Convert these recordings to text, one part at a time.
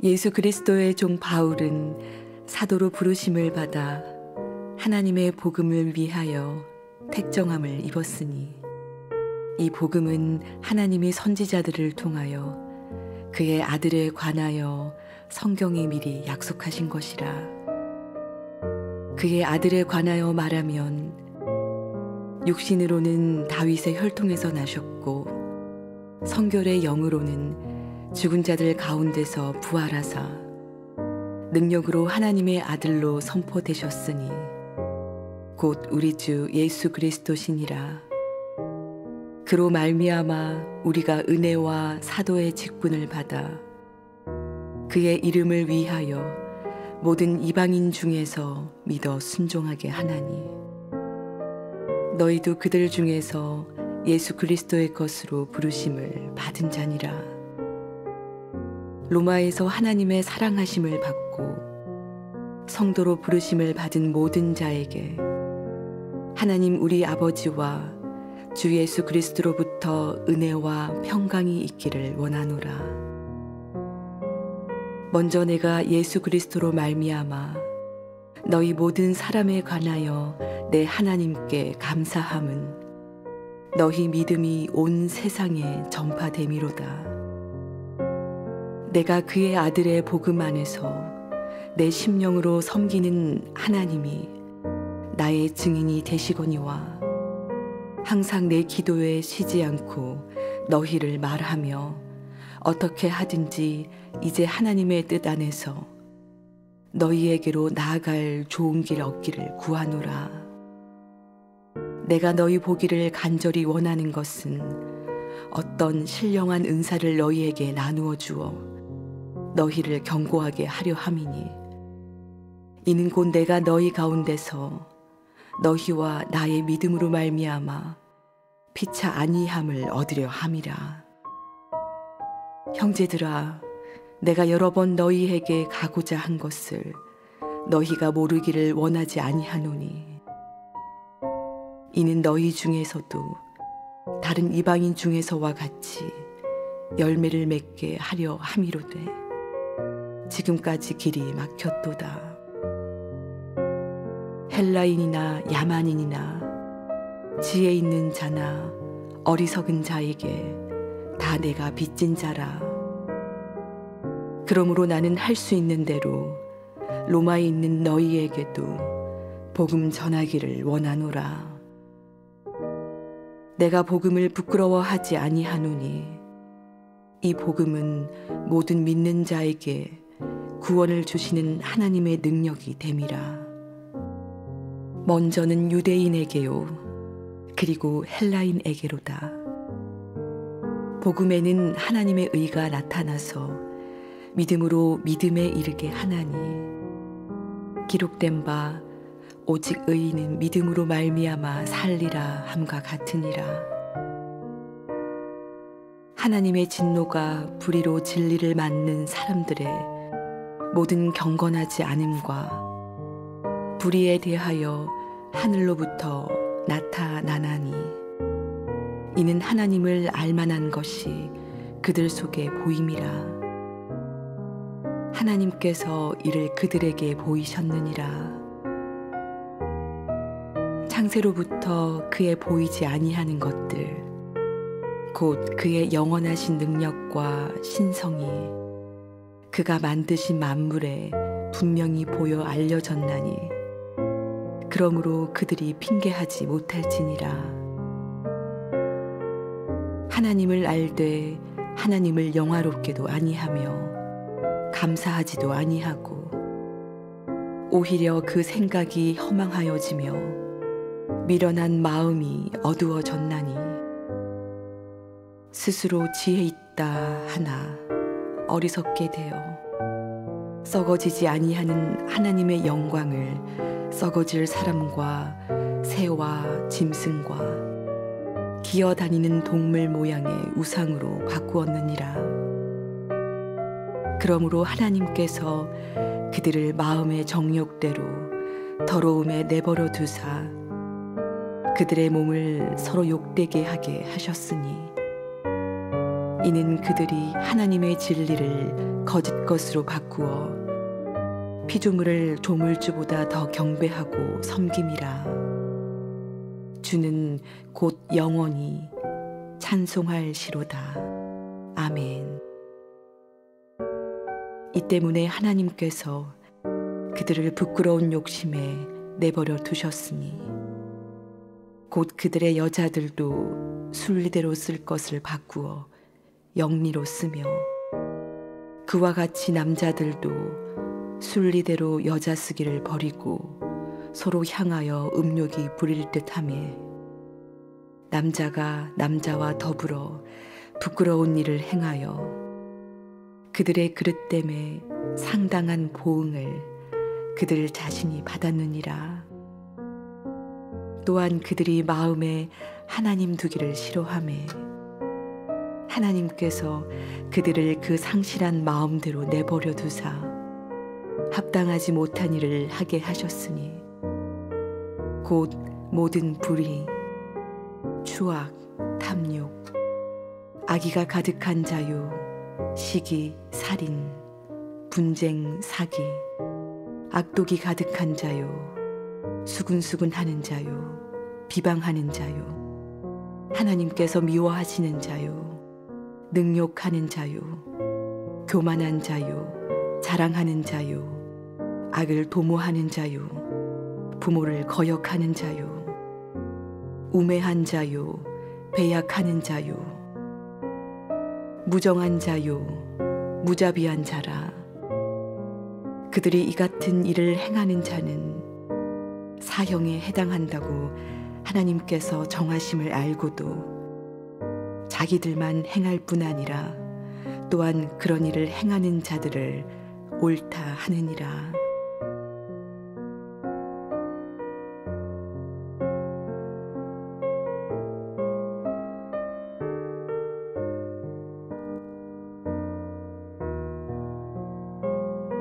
예수 그리스도의 종 바울은 사도로 부르심을 받아 하나님의 복음을 위하여 택정함을 입었으니 이 복음은 하나님이 선지자들을 통하여 그의 아들에 관하여 성경에 미리 약속하신 것이라. 그의 아들에 관하여 말하면 육신으로는 다윗의 혈통에서 나셨고 성결의 영으로는 죽은 자들 가운데서 부활하사 능력으로 하나님의 아들로 선포되셨으니 곧 우리 주 예수 그리스도시니라. 그로 말미암아 우리가 은혜와 사도의 직분을 받아 그의 이름을 위하여 모든 이방인 중에서 믿어 순종하게 하나니 너희도 그들 중에서 예수 그리스도의 것으로 부르심을 받은 자니라. 로마에서 하나님의 사랑하심을 받고 성도로 부르심을 받은 모든 자에게 하나님 우리 아버지와 주 예수 그리스도로부터 은혜와 평강이 있기를 원하노라. 먼저 내가 예수 그리스도로 말미암아 너희 모든 사람에 관하여 내 하나님께 감사함은 너희 믿음이 온 세상에 전파됨이로다. 내가 그의 아들의 복음 안에서 내 심령으로 섬기는 하나님이 나의 증인이 되시거니와 항상 내 기도에 쉬지 않고 너희를 말하며 어떻게 하든지 이제 하나님의 뜻 안에서 너희에게로 나아갈 좋은 길 얻기를 구하노라. 내가 너희 보기를 간절히 원하는 것은 어떤 신령한 은사를 너희에게 나누어 주어 너희를 견고하게 하려 함이니 이는 곧 내가 너희 가운데서 너희와 나의 믿음으로 말미암아 피차 아니함을 얻으려 함이라. 형제들아, 내가 여러 번 너희에게 가고자 한 것을 너희가 모르기를 원하지 아니하노니 이는 너희 중에서도 다른 이방인 중에서와 같이 열매를 맺게 하려 함이로되 지금까지 길이 막혔도다. 헬라인이나 야만인이나 지혜 있는 자나 어리석은 자에게 다 내가 빚진 자라. 그러므로 나는 할 수 있는 대로 로마에 있는 너희에게도 복음 전하기를 원하노라. 내가 복음을 부끄러워하지 아니하노니 이 복음은 모든 믿는 자에게 구원을 주시는 하나님의 능력이 됨이라. 먼저는 유대인에게요 그리고 헬라인에게로다. 복음에는 하나님의 의가 나타나서 믿음으로 믿음에 이르게 하나니 기록된 바 오직 의인은 믿음으로 말미암아 살리라 함과 같으니라. 하나님의 진노가 불의로 진리를 맞는 사람들의 모든 경건하지 않음과 불의에 대하여 하늘로부터 나타나나니 이는 하나님을 알만한 것이 그들 속에 보임이라. 하나님께서 이를 그들에게 보이셨느니라. 창세로부터 그의 보이지 아니하는 것들 곧 그의 영원하신 능력과 신성이 그가 만드신 만물에 분명히 보여 알려졌나니 그러므로 그들이 핑계하지 못할지니라. 하나님을 알되 하나님을 영화롭게도 아니하며 감사하지도 아니하고 오히려 그 생각이 허망하여지며 미련한 마음이 어두워졌나니 스스로 지혜 있다 하나 어리석게 되어 썩어지지 아니하는 하나님의 영광을 썩어질 사람과 새와 짐승과 기어다니는 동물 모양의 우상으로 바꾸었느니라. 그러므로 하나님께서 그들을 마음의 정욕대로 더러움에 내버려 두사 그들의 몸을 서로 욕되게 하게 하셨으니 이는 그들이 하나님의 진리를 거짓 것으로 바꾸어 피조물을 조물주보다 더 경배하고 섬김이라. 주는 곧 영원히 찬송할 시로다. 아멘. 이 때문에 하나님께서 그들을 부끄러운 욕심에 내버려 두셨으니 곧 그들의 여자들도 순리대로 쓸 것을 바꾸어 영리로 쓰며 그와 같이 남자들도 순리대로 여자 쓰기를 버리고 서로 향하여 음욕이 부릴 듯하며 남자가 남자와 더불어 부끄러운 일을 행하여 그들의 그릇 때문에 상당한 보응을 그들 자신이 받았느니라. 또한 그들이 마음에 하나님 두기를 싫어하매 하나님께서 그들을 그 상실한 마음대로 내버려 두사 합당하지 못한 일을 하게 하셨으니 곧 모든 불의, 추악, 탐욕, 악의가 가득한 자유, 시기, 살인, 분쟁, 사기, 악독이 가득한 자유, 수근수근하는 자유, 비방하는 자유, 하나님께서 미워하시는 자유, 능욕하는 자유, 교만한 자유, 자랑하는 자유, 악을 도모하는 자유, 부모를 거역하는 자유, 우매한 자유, 배약하는 자유, 무정한 자유, 무자비한 자라. 그들이 이 같은 일을 행하는 자는 사형에 해당한다고 하나님께서 정하심을 알고도 자기들만 행할 뿐 아니라 또한 그런 일을 행하는 자들을 옳다 하느니라.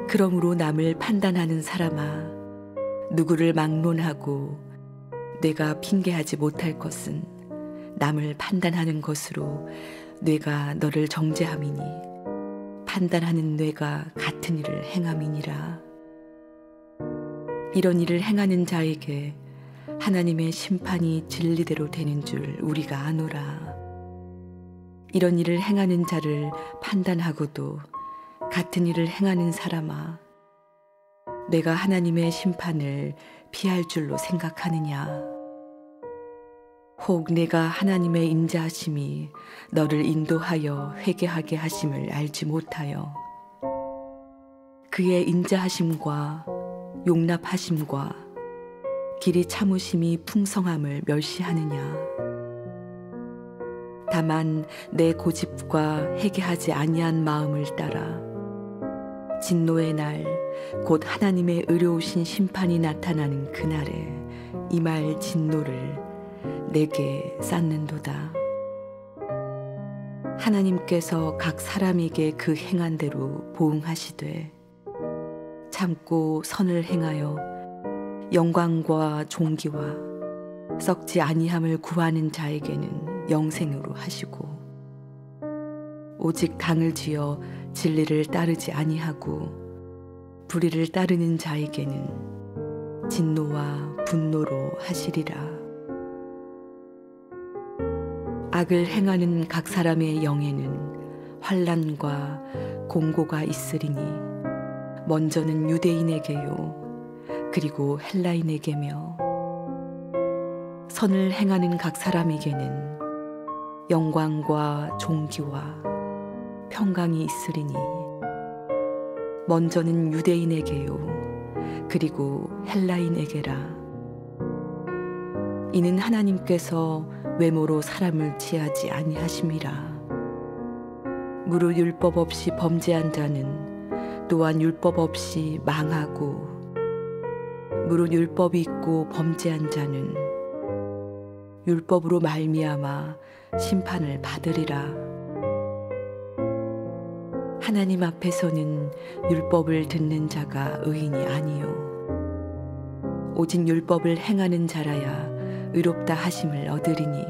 그러므로 남을 판단하는 사람아, 누구를 막론하고 뇌가 핑계하지 못할 것은 남을 판단하는 것으로 뇌가 너를 정죄함이니 판단하는 뇌가 같은 일을 행함이니라. 이런 일을 행하는 자에게 하나님의 심판이 진리대로 되는 줄 우리가 아노라. 이런 일을 행하는 자를 판단하고도 같은 일을 행하는 사람아, 내가 하나님의 심판을 피할 줄로 생각하느냐? 혹 내가 하나님의 인자하심이 너를 인도하여 회개하게 하심을 알지 못하여 그의 인자하심과 용납하심과 길이 참으심이 풍성함을 멸시하느냐? 다만 내 고집과 회개하지 아니한 마음을 따라 진노의 날, 곧 하나님의 의로우신 심판이 나타나는 그날에 임할 진노를 내게 쌓는도다. 하나님께서 각 사람에게 그 행한 대로 보응하시되 참고 선을 행하여 영광과 존귀와 썩지 아니함을 구하는 자에게는 영생으로 하시고 오직 당을 지어 진리를 따르지 아니하고 불의를 따르는 자에게는 진노와 분노로 하시리라. 악을 행하는 각 사람의 영에는 환난과 공고가 있으리니 먼저는 유대인에게요 그리고 헬라인에게며 선을 행하는 각 사람에게는 영광과 존귀와 평강이 있으리니 먼저는 유대인에게요 그리고 헬라인에게라. 이는 하나님께서 외모로 사람을 취하지 아니하심이라. 무릇 율법 없이 범죄한 자는 또한 율법 없이 망하고 무릇 율법이 있고 범죄한 자는 율법으로 말미암아 심판을 받으리라. 하나님 앞에서는 율법을 듣는 자가 의인이 아니요 오직 율법을 행하는 자라야 의롭다 하심을 얻으리니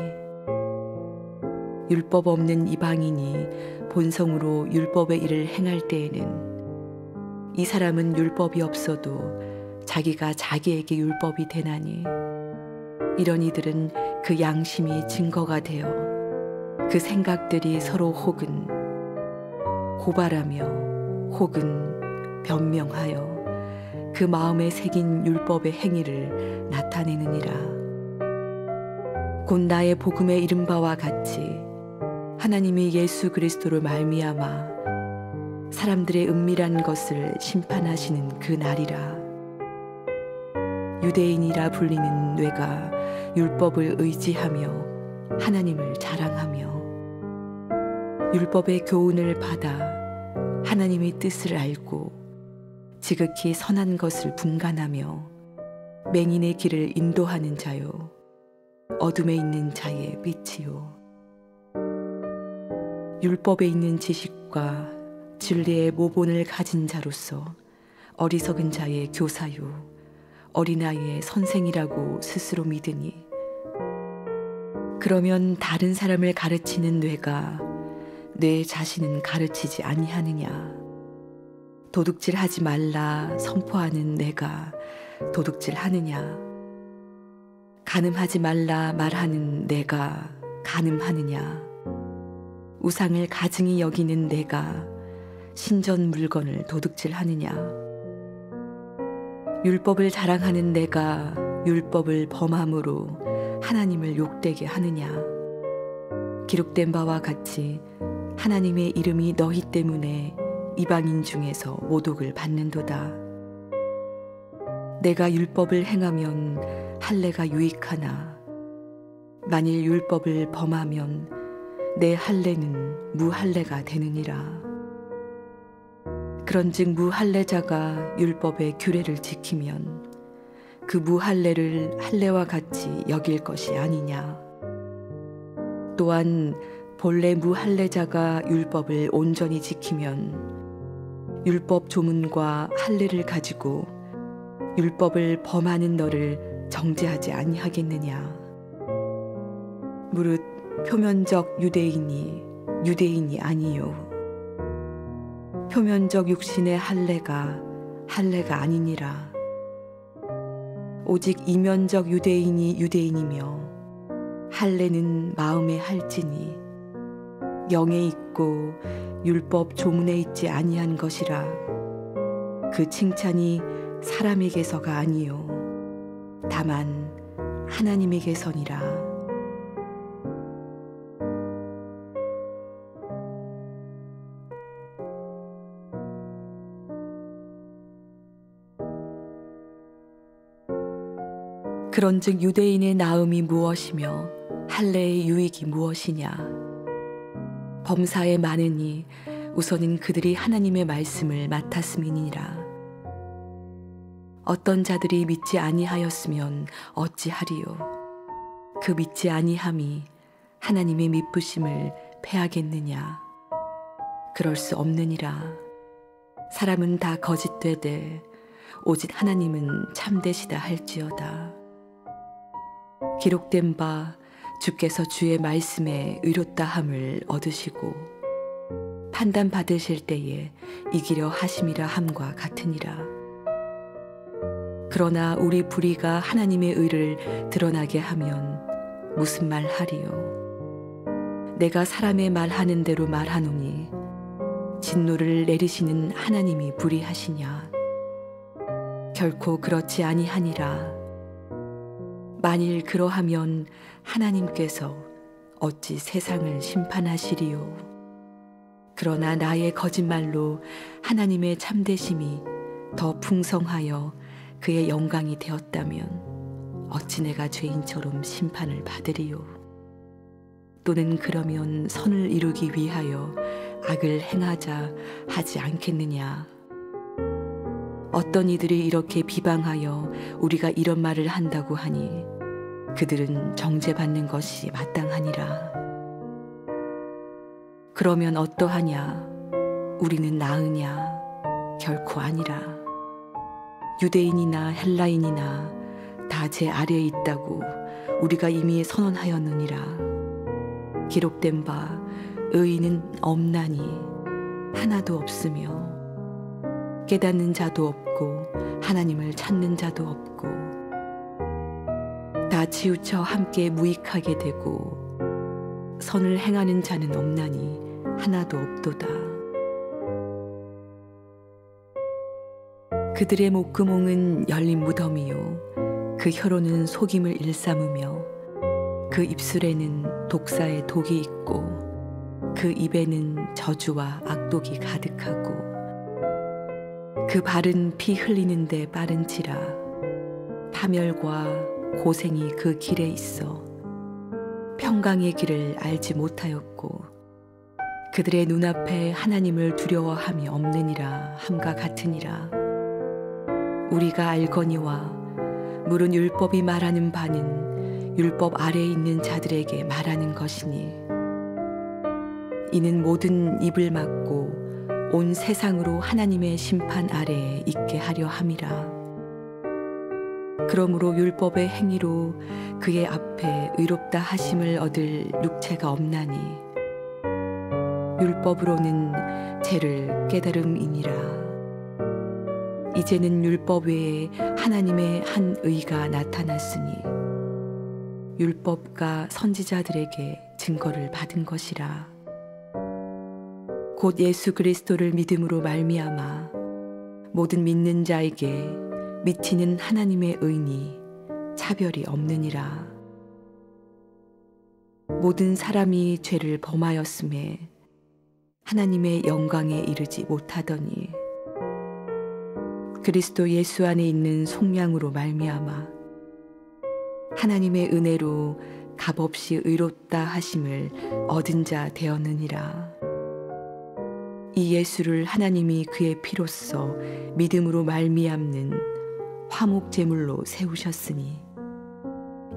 율법 없는 이방인이 본성으로 율법의 일을 행할 때에는 이 사람은 율법이 없어도 자기가 자기에게 율법이 되나니 이런 이들은 그 양심이 증거가 되어 그 생각들이 서로 혹은 고발하며 혹은 변명하여 그 마음에 새긴 율법의 행위를 나타내느니라. 곧 나의 복음에 이른 바와 같이 하나님이 예수 그리스도를 말미암아 사람들의 은밀한 것을 심판하시는 그 날이라. 유대인이라 불리는 뇌가 율법을 의지하며 하나님을 자랑하며 율법의 교훈을 받아 하나님의 뜻을 알고 지극히 선한 것을 분간하며 맹인의 길을 인도하는 자요 어둠에 있는 자의 빛이요 율법에 있는 지식과 진리의 모본을 가진 자로서 어리석은 자의 교사요 어린아이의 선생이라고 스스로 믿으니 그러면 다른 사람을 가르치는 뇌가 뇌 자신은 가르치지 아니하느냐. 도둑질하지 말라 선포하는 내가 도둑질하느냐. 간음하지 말라 말하는 내가 간음하느냐. 우상을 가증히 여기는 내가 신전 물건을 도둑질하느냐. 율법을 자랑하는 내가 율법을 범함으로 하나님을 욕되게 하느냐. 기록된 바와 같이 하나님의 이름이 너희 때문에 이방인 중에서 모독을 받는도다. 내가 율법을 행하면 할례가 유익하나 만일 율법을 범하면 내 할례는 무할례가 되느니라. 그런즉 무할례자가 율법의 규례를 지키면 그 무할례를 할례와 같이 여길 것이 아니냐. 또한 본래 무할례자가 율법을 온전히 지키면 율법 조문과 할례를 가지고 율법을 범하는 너를 정죄하지 아니하겠느냐. 무릇 표면적 유대인이 유대인이 아니요 표면적 육신의 할례가 할례가 아니니라. 오직 이면적 유대인이 유대인이며 할례는 마음에 할지니 영에 있고 율법 조문에 있지 아니한 것이라. 그 칭찬이 사람에게서가 아니요 다만 하나님에게서니라. 그런즉 유대인의 나음이 무엇이며 할례의 유익이 무엇이냐. 범사에 많으니 우선은 그들이 하나님의 말씀을 맡았음이니라. 어떤 자들이 믿지 아니하였으면 어찌하리요. 그 믿지 아니함이 하나님의 미쁘심을 패하겠느냐. 그럴 수 없느니라. 사람은 다 거짓되되 오직 하나님은 참되시다 할지어다. 기록된 바 주께서 주의 말씀에 의롭다함을 얻으시고 판단 받으실 때에 이기려 하심이라 함과 같으니라. 그러나 우리 불의가 하나님의 의를 드러나게 하면 무슨 말 하리요. 내가 사람의 말하는 대로 말하노니 진노를 내리시는 하나님이 불의하시냐. 결코 그렇지 아니하니라. 만일 그러하면 하나님께서 어찌 세상을 심판하시리요. 그러나 나의 거짓말로 하나님의 참되심이 더 풍성하여 그의 영광이 되었다면 어찌 내가 죄인처럼 심판을 받으리요. 또는 그러면 선을 이루기 위하여 악을 행하자 하지 않겠느냐. 어떤 이들이 이렇게 비방하여 우리가 이런 말을 한다고 하니 그들은 정죄받는 것이 마땅하니라. 그러면 어떠하냐? 우리는 나으냐? 결코 아니라. 유대인이나 헬라인이나 다 제 아래에 있다고 우리가 이미 선언하였느니라. 기록된 바 의인은 없나니 하나도 없으며 깨닫는 자도 없고 하나님을 찾는 자도 없고 다 치우쳐 함께 무익하게 되고 선을 행하는 자는 없나니 하나도 없도다. 그들의 목구멍은 열린 무덤이요 그 혀로는 속임을 일삼으며 그 입술에는 독사의 독이 있고 그 입에는 저주와 악독이 가득하고 그 발은 피 흘리는데 빠른지라 파멸과 고생이 그 길에 있어 평강의 길을 알지 못하였고 그들의 눈앞에 하나님을 두려워함이 없느니라 함과 같으니라. 우리가 알거니와 물은 율법이 말하는 바는 율법 아래에 있는 자들에게 말하는 것이니 이는 모든 입을 막고 온 세상으로 하나님의 심판 아래에 있게 하려 함이라. 그러므로 율법의 행위로 그의 앞에 의롭다 하심을 얻을 육체가 없나니 율법으로는 죄를 깨달음이니라. 이제는 율법 외에 하나님의 한 의가 나타났으니 율법과 선지자들에게 증거를 받은 것이라. 곧 예수 그리스도를 믿음으로 말미암아 모든 믿는 자에게 미치는 하나님의 의니 차별이 없느니라. 모든 사람이 죄를 범하였음에 하나님의 영광에 이르지 못하더니 그리스도 예수 안에 있는 속량으로 말미암아 하나님의 은혜로 값없이 의롭다 하심을 얻은 자 되었느니라. 이 예수를 하나님이 그의 피로써 믿음으로 말미암는 화목 제물로 세우셨으니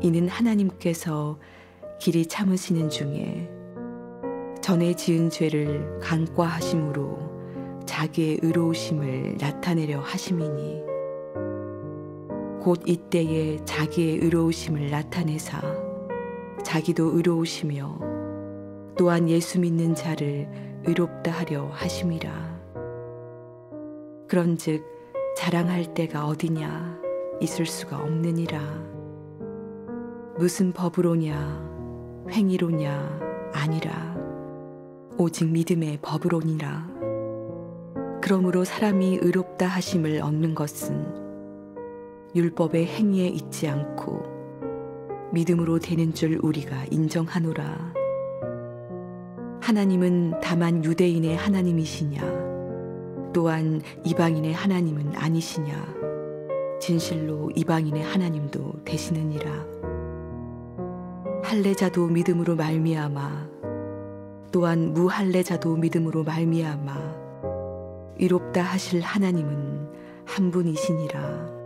이는 하나님께서 길이 참으시는 중에 전에 지은 죄를 간과하심으로 자기의 의로우심을 나타내려 하심이니 곧 이때에 자기의 의로우심을 나타내사 자기도 의로우시며 또한 예수 믿는 자를 의롭다 하려 하심이라. 그런즉 자랑할 때가 어디냐 있을 수가 없느니라. 무슨 법으로냐 행위로냐 아니라 오직 믿음의 법으로니라. 그러므로 사람이 의롭다 하심을 얻는 것은 율법의 행위에 있지 않고 믿음으로 되는 줄 우리가 인정하노라. 하나님은 다만 유대인의 하나님이시냐 또한 이방인의 하나님은 아니시냐 진실로 이방인의 하나님도 되시느니라. 할례자도 믿음으로 말미암아 또한 무할례자도 믿음으로 말미암아 의롭다 하실 하나님은 한 분이시니라.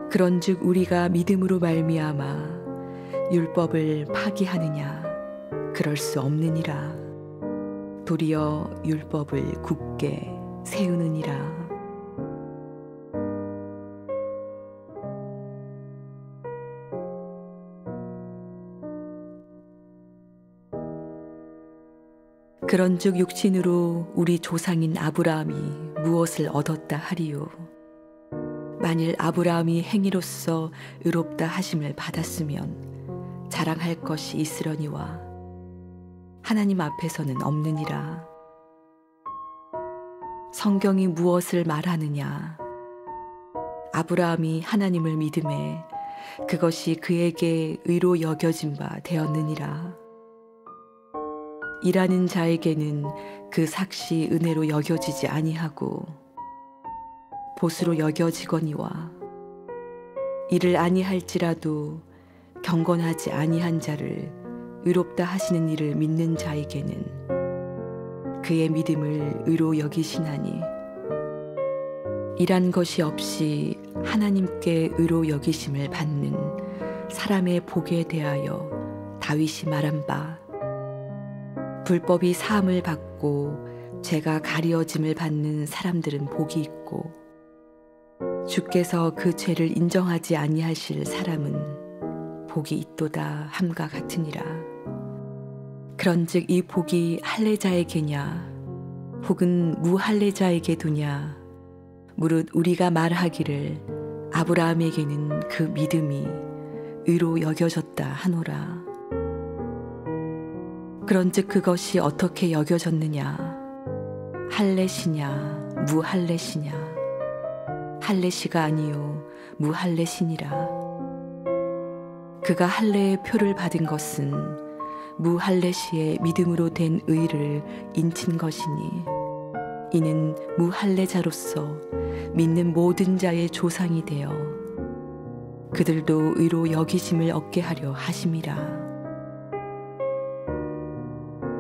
그런즉 우리가 믿음으로 말미암아 율법을 파기하느냐 그럴 수 없느니라. 도리어 율법을 굳게 세우느니라. 그런즉 육신으로 우리 조상인 아브라함이 무엇을 얻었다 하리요. 만일 아브라함이 행위로서 의롭다 하심을 받았으면 자랑할 것이 있으려니와 하나님 앞에서는 없느니라. 성경이 무엇을 말하느냐? 아브라함이 하나님을 믿음에 그것이 그에게 의로 여겨진 바 되었느니라. 일하는 자에게는 그 삭시 은혜로 여겨지지 아니하고 보수로 여겨지거니와 이를 아니할지라도 경건하지 아니한 자를 의롭다 하시는 이를 믿는 자에게는 그의 믿음을 의로 여기시나니 일한 것이 없이 하나님께 의로 여기심을 받는 사람의 복에 대하여 다윗이 말한 바 불법이 사함을 받고 죄가 가리어짐을 받는 사람들은 복이 있고 주께서 그 죄를 인정하지 아니하실 사람은 복이 있도다 함과 같으니라. 그런즉 이 복이 할례자에게냐 혹은 무할례자에게 두냐 무릇 우리가 말하기를 아브라함에게는 그 믿음이 의로 여겨졌다 하노라. 그런즉 그것이 어떻게 여겨졌느냐 할례시냐 무할례시냐 할례시가 아니요 무할례시니라. 그가 할례의 표를 받은 것은 무할례시의 믿음으로 된 의를 인친 것이니 이는 무할례자로서 믿는 모든 자의 조상이 되어 그들도 의로 여기심을 얻게 하려 하심이라.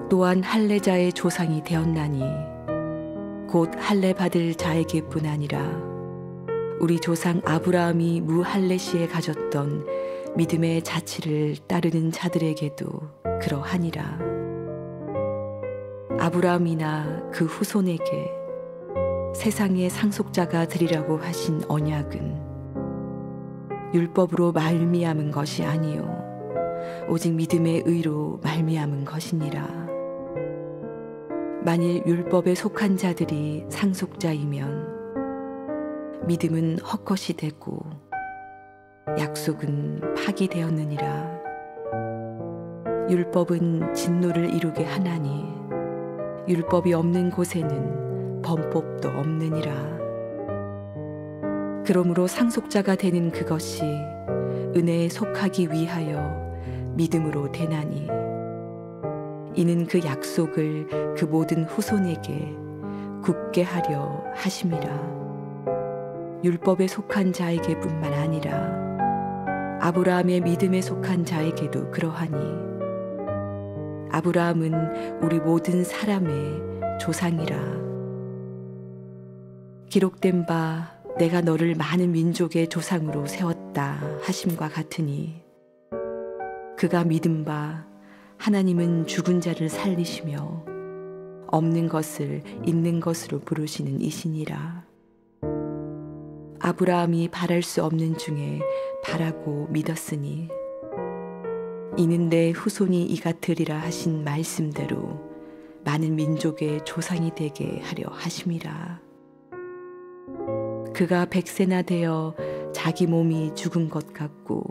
또한 할례자의 조상이 되었나니 곧 할례 받을 자에게뿐 아니라 우리 조상 아브라함이 무할례시에 가졌던 믿음의 자치를 따르는 자들에게도 그러하니라. 아브라함이나 그 후손에게 세상의 상속자가 되리라고 하신 언약은 율법으로 말미암은 것이 아니요 오직 믿음의 의로 말미암은 것이니라. 만일 율법에 속한 자들이 상속자이면 믿음은 헛것이 되고 약속은 파기되었느니라. 율법은 진노를 이루게 하나니 율법이 없는 곳에는 범법도 없느니라. 그러므로 상속자가 되는 그것이 은혜에 속하기 위하여 믿음으로 되나니 이는 그 약속을 그 모든 후손에게 굳게 하려 하심이라. 율법에 속한 자에게뿐만 아니라 아브라함의 믿음에 속한 자에게도 그러하니 아브라함은 우리 모든 사람의 조상이라. 기록된 바 내가 너를 많은 민족의 조상으로 세웠다 하심과 같으니 그가 믿은 바 하나님은 죽은 자를 살리시며 없는 것을 있는 것으로 부르시는 이시니라. 아브라함이 바랄 수 없는 중에 바라고 믿었으니 이는 내 후손이 이같으리라 하신 말씀대로 많은 민족의 조상이 되게 하려 하심이라. 그가 100세나 되어 자기 몸이 죽은 것 같고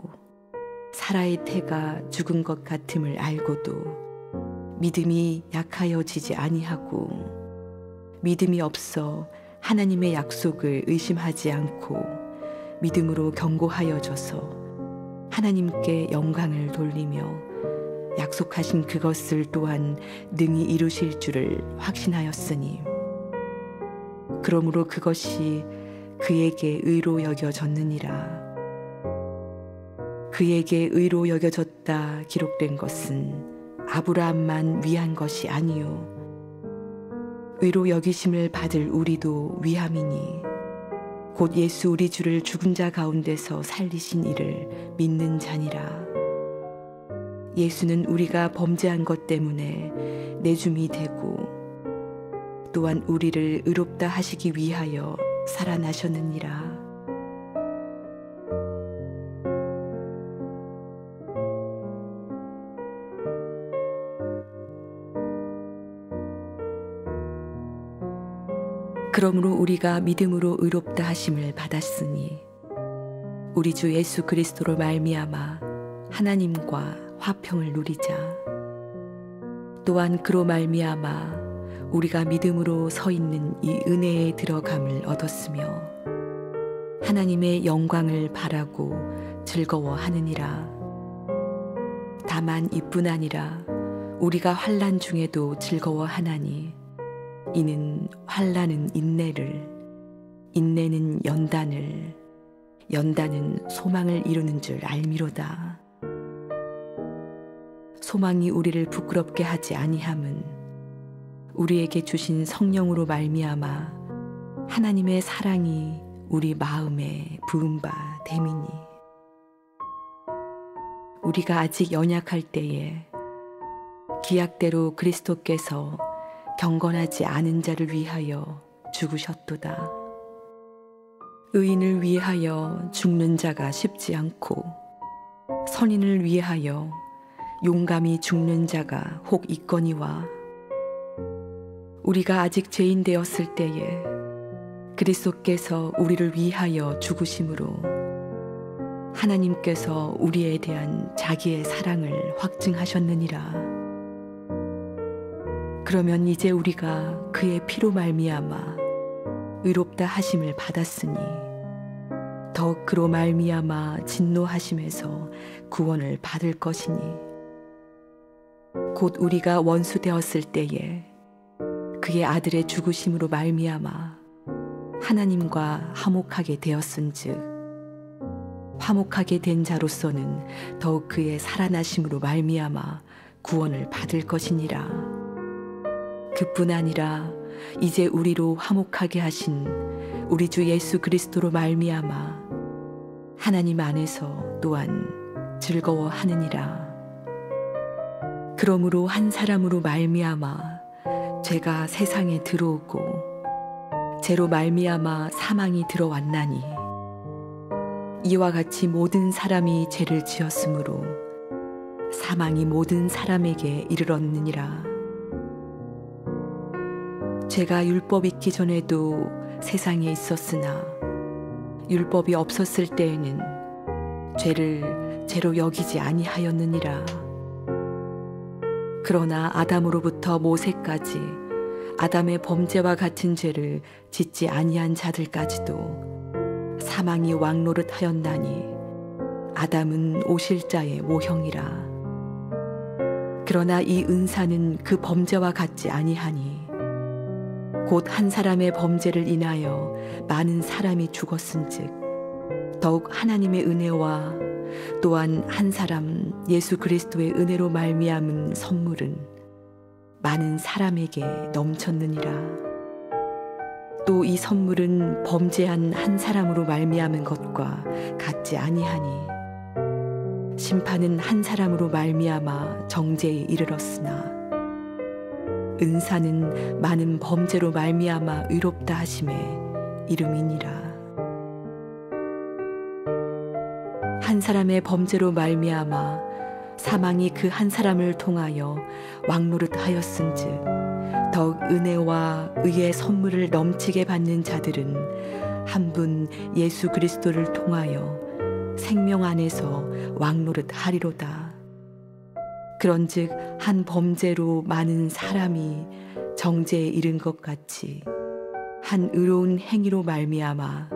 사라의 태가 죽은 것 같음을 알고도 믿음이 약하여지지 아니하고 믿음이 없어 하나님의 약속을 의심하지 않고 믿음으로 견고하여져서 하나님께 영광을 돌리며 약속하신 그것을 또한 능히 이루실 줄을 확신하였으니 그러므로 그것이 그에게 의로 여겨졌느니라. 그에게 의로 여겨졌다 기록된 것은 아브라함만 위한 것이 아니요 의로 여기심을 받을 우리도 위함이니 곧 예수 우리 주를 죽은 자 가운데서 살리신 이를 믿는 자니라. 예수는 우리가 범죄한 것 때문에 내줌이 되고 또한 우리를 의롭다 하시기 위하여 살아나셨느니라. 그러므로 우리가 믿음으로 의롭다 하심을 받았으니 우리 주 예수 그리스도로 말미암아 하나님과 화평을 누리자. 또한 그로 말미암아 우리가 믿음으로 서 있는 이 은혜에 들어감을 얻었으며 하나님의 영광을 바라고 즐거워하느니라. 다만 이뿐 아니라 우리가 환난 중에도 즐거워하나니 이는 환난은 인내를, 인내는 연단을, 연단은 소망을 이루는 줄 알미로다. 소망이 우리를 부끄럽게 하지 아니함은 우리에게 주신 성령으로 말미암아 하나님의 사랑이 우리 마음에 부은 바 됨이니 우리가 아직 연약할 때에 기약대로 그리스도께서 경건하지 않은 자를 위하여 죽으셨도다. 의인을 위하여 죽는 자가 쉽지 않고 선인을 위하여 용감히 죽는 자가 혹 있거니와 우리가 아직 죄인 되었을 때에 그리스도께서 우리를 위하여 죽으심으로 하나님께서 우리에 대한 자기의 사랑을 확증하셨느니라. 그러면 이제 우리가 그의 피로 말미암아 의롭다 하심을 받았으니 더욱 그로 말미암아 진노하심에서 구원을 받을 것이니 곧 우리가 원수 되었을 때에 그의 아들의 죽으심으로 말미암아 하나님과 화목하게 되었은즉 화목하게 된 자로서는 더욱 그의 살아나심으로 말미암아 구원을 받을 것이니라. 그뿐 아니라 이제 우리로 화목하게 하신 우리 주 예수 그리스도로 말미암아 하나님 안에서 또한 즐거워하느니라. 그러므로 한 사람으로 말미암아 죄가 세상에 들어오고 죄로 말미암아 사망이 들어왔나니 이와 같이 모든 사람이 죄를 지었으므로 사망이 모든 사람에게 이르렀느니라. 죄가 율법 있기 전에도 세상에 있었으나 율법이 없었을 때에는 죄를 죄로 여기지 아니하였느니라. 그러나 아담으로부터 모세까지 아담의 범죄와 같은 죄를 짓지 아니한 자들까지도 사망이 왕노릇하였나니 아담은 오실자의 모형이라. 그러나 이 은사는 그 범죄와 같지 아니하니 곧 한 사람의 범죄를 인하여 많은 사람이 죽었은즉 더욱 하나님의 은혜와 또한 한 사람 예수 그리스도의 은혜로 말미암은 선물은 많은 사람에게 넘쳤느니라. 또 이 선물은 범죄한 한 사람으로 말미암은 것과 같지 아니하니 심판은 한 사람으로 말미암아 정죄에 이르렀으나 은사는 많은 범죄로 말미암아 의롭다 하심에 이름이니라. 한 사람의 범죄로 말미암아 사망이 그 한 사람을 통하여 왕노릇하였은즉 더욱 은혜와 의의 선물을 넘치게 받는 자들은 한 분 예수 그리스도를 통하여 생명 안에서 왕노릇하리로다. 그런즉 한 범죄로 많은 사람이 정죄에 이른 것 같이 한 의로운 행위로 말미암아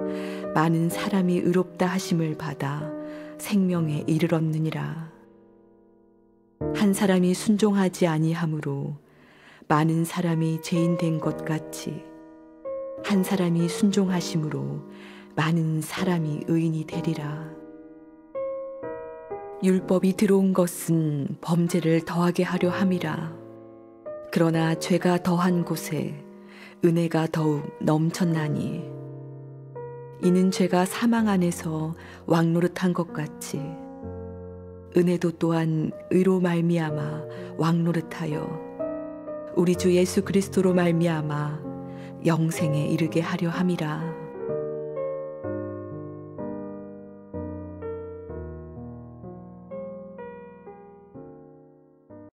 많은 사람이 의롭다 하심을 받아 생명에 이르렀느니라. 한 사람이 순종하지 아니하므로 많은 사람이 죄인 된 것 같이 한 사람이 순종하심으로 많은 사람이 의인이 되리라. 율법이 들어온 것은 범죄를 더하게 하려 함이라. 그러나 죄가 더한 곳에 은혜가 더욱 넘쳤나니 이는 죄가 사망 안에서 왕노릇한 것 같이 은혜도 또한 의로 말미암아 왕노릇하여 우리 주 예수 그리스도로 말미암아 영생에 이르게 하려 함이라.